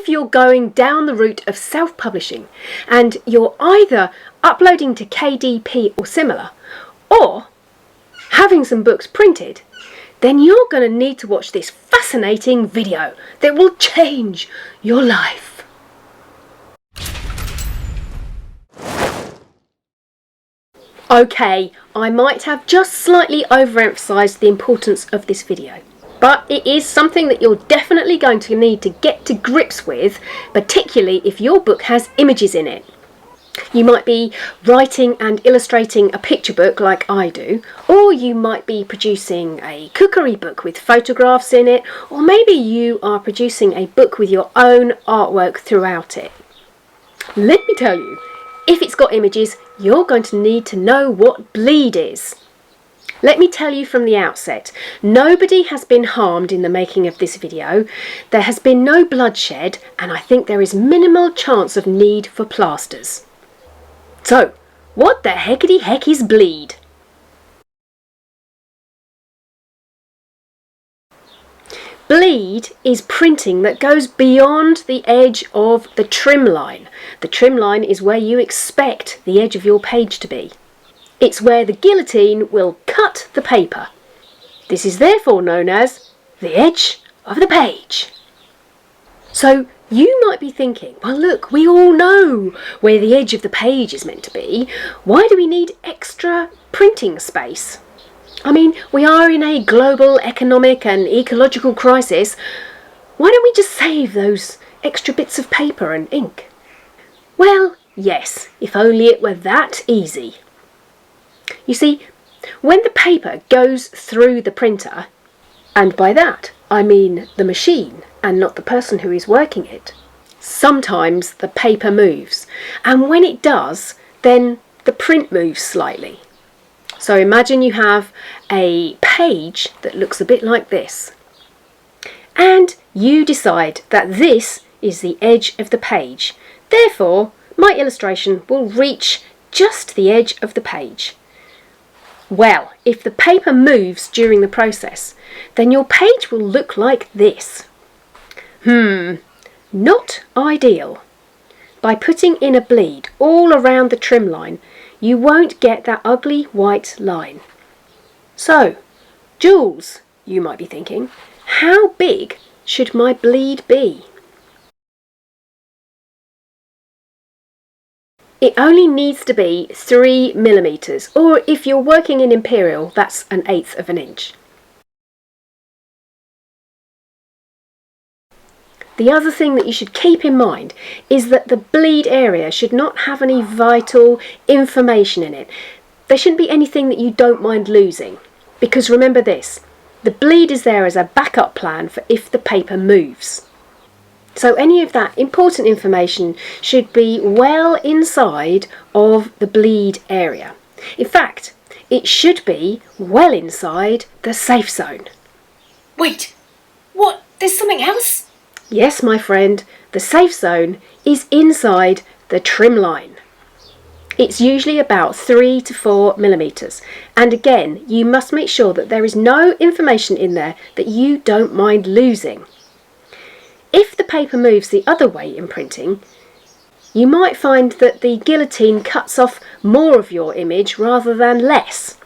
if you're going down the route of self-publishing and you're either uploading to KDP or similar, or having some books printed, then you're going to need to watch this fascinating video that will change your life. Okay, I might have just slightly overemphasised the importance of this video, but it is something that you're definitely going to need to get to grips with, particularly if your book has images in it. You might be writing and illustrating a picture book like I do, or you might be producing a cookery book with photographs in it, or maybe you are producing a book with your own artwork throughout it. Let me tell you, if it's got images, you're going to need to know what bleed is. Let me tell you from the outset, nobody has been harmed in the making of this video, there has been no bloodshed, and I think there is minimal chance of need for plasters. So, what the heckity heck is bleed? Bleed is printing that goes beyond the edge of the trim line. The trim line is where you expect the edge of your page to be. It's where the guillotine will cut the paper. This is therefore known as the edge of the page. So you might be thinking, well look, we all know where the edge of the page is meant to be. Why do we need extra printing space? I mean, we are in a global economic and ecological crisis. Why don't we just save those extra bits of paper and ink? Well, yes, if only it were that easy. You see, when the paper goes through the printer, and by that I mean the machine and not the person who is working it, sometimes the paper moves, and when it does, then the print moves slightly. So imagine you have a page that looks a bit like this, and you decide that this is the edge of the page. Therefore, my illustration will reach just the edge of the page. Well, if the paper moves during the process, then your page will look like this. Not ideal. By putting in a bleed all around the trim line, you won't get that ugly white line. So, Jules, you might be thinking, how big should my bleed be? It only needs to be 3 millimeters, or if you're working in imperial, that's 1/8 of an inch. The other thing that you should keep in mind is that the bleed area should not have any vital information in it. There shouldn't be anything that you don't mind losing, because remember this, the bleed is there as a backup plan for if the paper moves. So any of that important information should be well inside of the bleed area. In fact, it should be well inside the safe zone. Wait, what? There's something else? Yes, my friend, the safe zone is inside the trim line. It's usually about 3 to 4 millimeters. And again, you must make sure that there is no information in there that you don't mind losing. If the paper moves the other way in printing, you might find that the guillotine cuts off more of your image rather than less.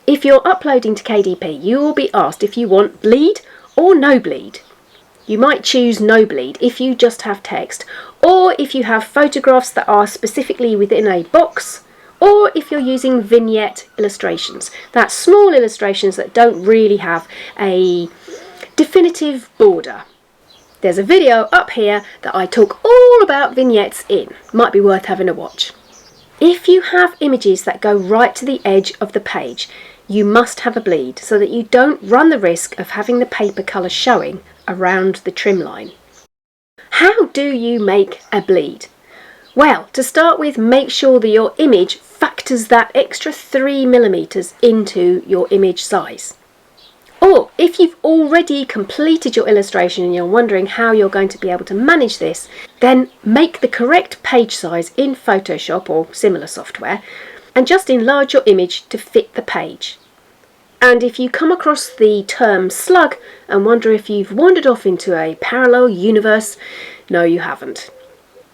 If you're uploading to KDP, you will be asked if you want bleed or no bleed. You might choose no bleed if you just have text, or if you have photographs that are specifically within a box, or if you're using vignette illustrations. That's small illustrations that don't really have a definitive border. There's a video up here that I talk all about vignettes in. Might be worth having a watch. If you have images that go right to the edge of the page, you must have a bleed so that you don't run the risk of having the paper colour showing around the trim line. How do you make a bleed? Well, to start with, make sure that your image factors that extra 3 millimeters into your image size. Or if you've already completed your illustration and you're wondering how you're going to be able to manage this, then make the correct page size in Photoshop or similar software and just enlarge your image to fit the page. And if you come across the term slug and wonder if you've wandered off into a parallel universe, No, you haven't.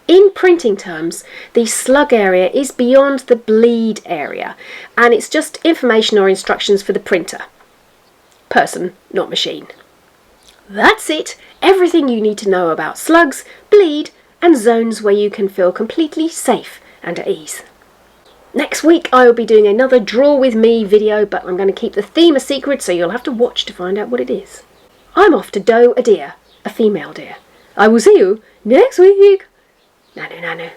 In printing terms, the slug area is beyond the bleed area, and it's just information or instructions for the printer. Person, not machine. That's it. Everything you need to know about slugs, bleed, and zones where you can feel completely safe and at ease. Next week I will be doing another Draw With Me video, but I'm going to keep the theme a secret, so you'll have to watch to find out what it is. I'm off to doe a deer, a female deer. I will see you next week. Nanu nanu.